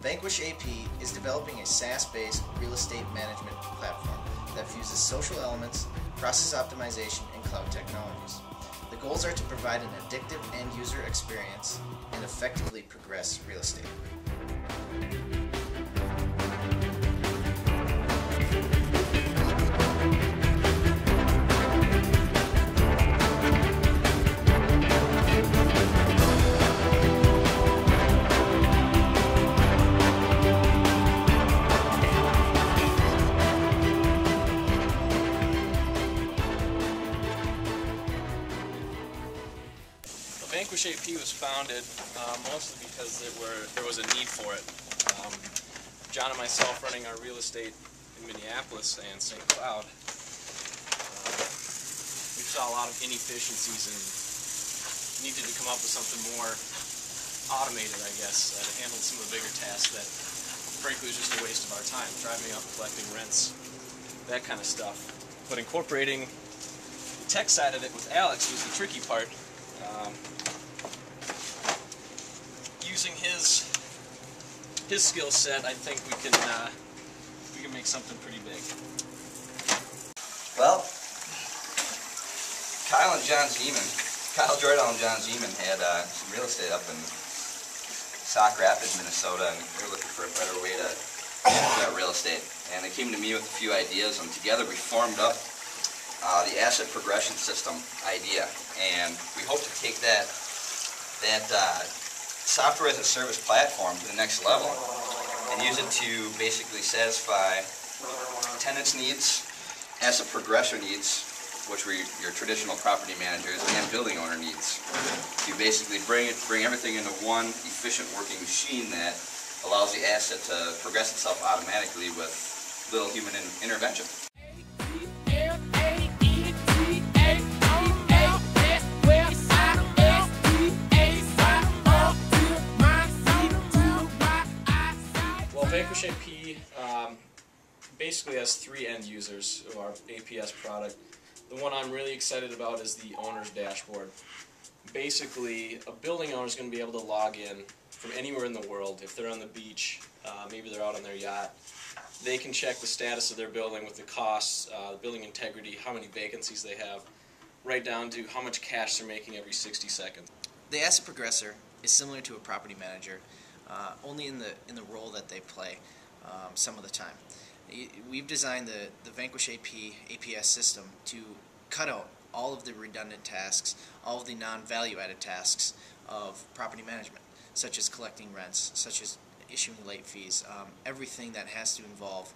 Vanquish AP is developing a SaaS-based real estate management platform that fuses social elements, process optimization, and cloud technologies. The goals are to provide an addictive end-user experience and effectively progress real estate. Vanquish AP was founded mostly because there was a need for it. John and myself running our real estate in Minneapolis and St. Cloud, we saw a lot of inefficiencies and needed to come up with something more automated, I guess, to handle some of the bigger tasks that frankly was just a waste of our time, driving up, collecting rents, that kind of stuff. But incorporating the tech side of it with Alex was the tricky part. Using his skill set, I think we can make something pretty big. Well, Kyle Jordan and John Zeman had some real estate up in Sauk Rapids, Minnesota, and they were looking for a better way to manage that real estate. And they came to me with a few ideas, and together we formed up the asset progression system idea. And we hope to take that software as a service platform to the next level and use it to basically satisfy tenants' needs, asset progressor needs, which were your traditional property managers, and building owner needs. You basically bring everything into one efficient working machine that allows the asset to progress itself automatically with little human intervention. Vanquish AP basically has three end users of our APS product. The one I'm really excited about is the owner's dashboard. Basically, a building owner is going to be able to log in from anywhere in the world. If they're on the beach, maybe they're out on their yacht, they can check the status of their building with the costs, the building integrity, how many vacancies they have, right down to how much cash they're making every 60 seconds. The asset progressor is similar to a property manager, only in the role that they play some of the time. We've designed the Vanquish APS system to cut out all of the redundant tasks, all of the non-value-added tasks of property management, such as collecting rents, such as issuing late fees. Everything that has to involve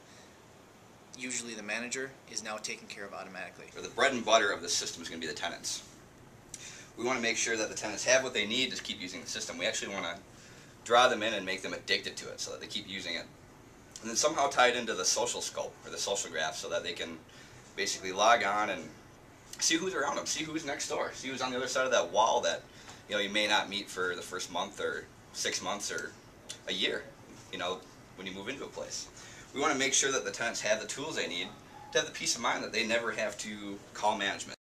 usually the manager is now taken care of automatically. The bread and butter of the system is going to be the tenants. We want to make sure that the tenants have what they need to keep using the system. We actually want to draw them in and make them addicted to it so that they keep using it. And then somehow tie it into the social scope or the social graph so that they can basically log on and see who's around them, see who's next door, see who's on the other side of that wall that you may not meet for the first month or 6 months or a year, when you move into a place. We want to make sure that the tenants have the tools they need to have the peace of mind that they never have to call management.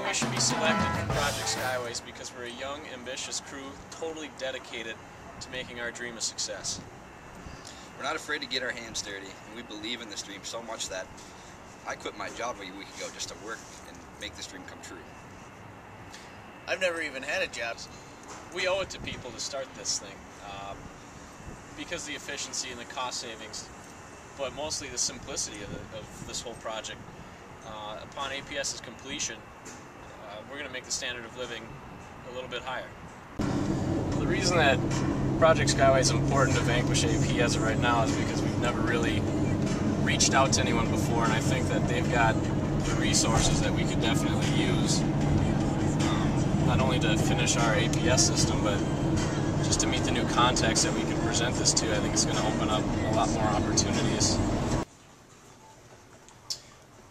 We should be selected for Project Skyway is because we're a young, ambitious crew totally dedicated to making our dream a success. We're not afraid to get our hands dirty, and we believe in this dream so much that I quit my job a week ago just to work and make this dream come true. I've never even had a job. We owe it to people to start this thing because of the efficiency and the cost savings, but mostly the simplicity of this whole project. Upon APS's completion, we're going to make the standard of living a little bit higher. The reason that Project Skyway is important to Vanquish AP as of right now is because we've never really reached out to anyone before, and I think that they've got the resources that we could definitely use, not only to finish our APS system, but just to meet the new contacts that we can present this to. I think it's going to open up a lot more opportunities.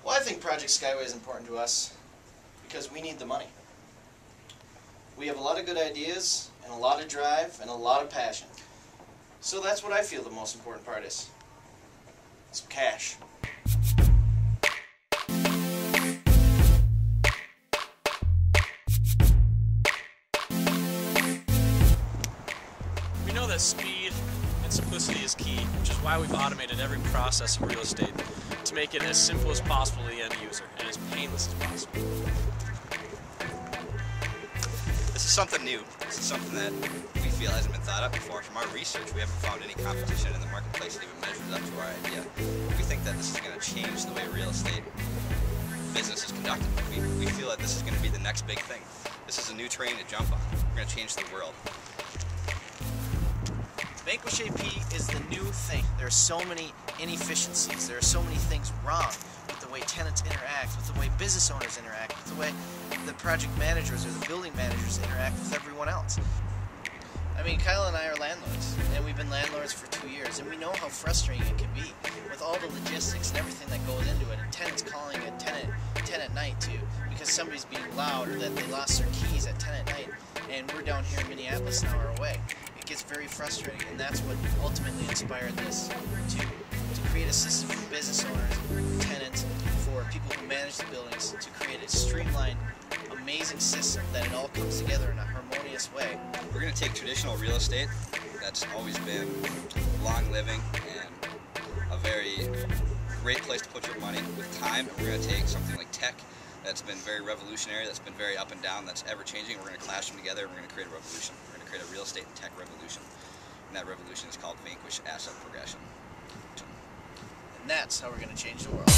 Well, I think Project Skyway is important to us because we need the money. We have a lot of good ideas and a lot of drive and a lot of passion. So that's what I feel the most important part is. Some cash. that speed and simplicity is key, which is why we've automated every process of real estate to make it as simple as possible to the end user and as painless as possible. This is something new. This is something that we feel hasn't been thought up before. From our research, we haven't found any competition in the marketplace that even measures up to our idea. We think that this is going to change the way real estate business is conducted. We feel that this is going to be the next big thing. This is a new train to jump on. We're going to change the world. Vanquish AP is the new thing. There are so many inefficiencies. There are so many things wrong with the way tenants interact, with the way business owners interact, with the way the project managers or the building managers interact with everyone else. I mean, Kyle and I are landlords, and we've been landlords for 2 years, and we know how frustrating it can be with all the logistics and everything that goes into it, and tenants calling a tenant 10 at night too, because somebody's being loud or that they lost their keys at 10 at night, and we're down here in Minneapolis an hour away. It gets very frustrating, and that's what ultimately inspired this, to create a system for business owners, tenants, for people who manage the buildings, to create a streamlined, amazing system that it all comes together in a harmonious way. We're going to take traditional real estate that's always been long living and a very great place to put your money with time, and we're going to take something like tech that's been very revolutionary, that's been very up and down, that's ever changing. We're going to clash them together and we're going to create a revolution. We're going to create a real estate and tech revolution, and that revolution is called Vanquish Asset Progression. And that's how we're going to change the world.